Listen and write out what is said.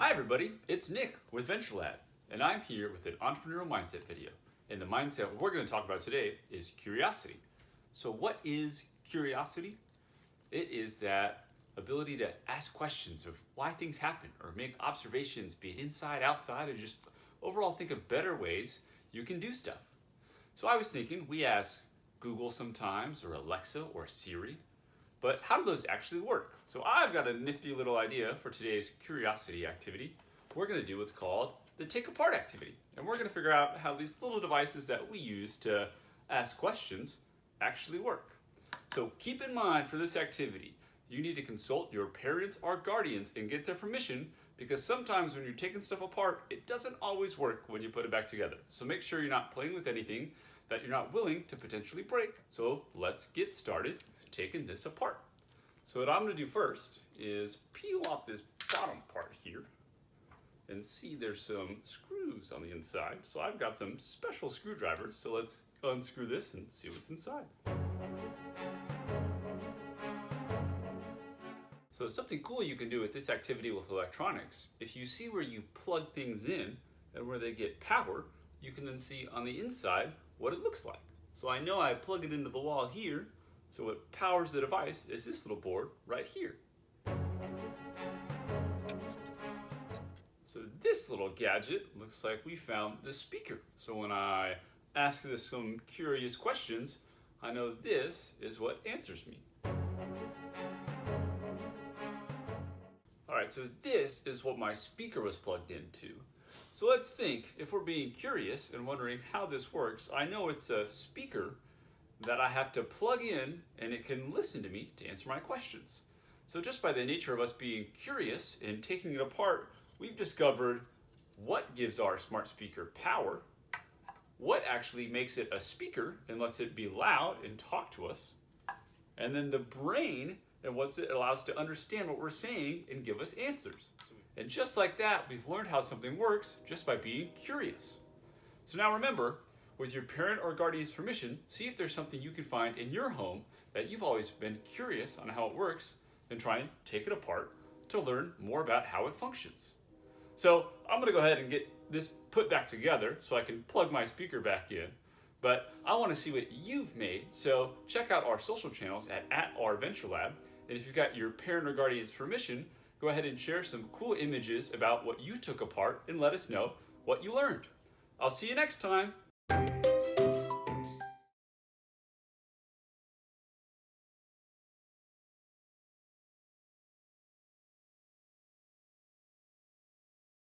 Hi everybody, it's Nick with VentureLab, and I'm here with an entrepreneurial mindset video. And the mindset we're going to talk about today is curiosity. So what is curiosity? It is that ability to ask questions of why things happen or make observations, be it inside, outside, or just overall think of better ways you can do stuff. So I was thinking we ask Google sometimes, or Alexa, or Siri, but how do those actually work? So I've got a nifty little idea for today's curiosity activity. We're going to do what's called the take apart activity. And we're going to figure out how these little devices that we use to ask questions actually work. So keep in mind for this activity, you need to consult your parents or guardians and get their permission, because sometimes when you're taking stuff apart, it doesn't always work when you put it back together. So make sure you're not playing with anything that you're not willing to potentially break. So let's get started taking this apart. So what I'm going to do first is peel off this bottom part here and see there's some screws on the inside. So I've got some special screwdrivers. So let's unscrew this and see what's inside. So something cool you can do with this activity with electronics, if you see where you plug things in and where they get power, you can then see on the inside what it looks like. So I know I plug it into the wall here, so what powers the device is this little board right here. So this little gadget looks like we found the speaker. So when I ask this some curious questions, I know this is what answers me. Alright, so this is what my speaker was plugged into. So let's think, if we're being curious and wondering how this works, I know it's a speaker that I have to plug in and it can listen to me to answer my questions. So just by the nature of us being curious and taking it apart, we've discovered what gives our smart speaker power, what actually makes it a speaker and lets it be loud and talk to us, and then the brain and what it allows to understand what we're saying and give us answers. And just like that, we've learned how something works just by being curious. So now remember, with your parent or guardian's permission, see if there's something you can find in your home that you've always been curious on how it works, and try and take it apart to learn more about how it functions. So I'm going to go ahead and get this put back together so I can plug my speaker back in. But I want to see what you've made, so check out our social channels at our VentureLab. And if you've got your parent or guardian's permission, go ahead and share some cool images about what you took apart and let us know what you learned. I'll see you next time.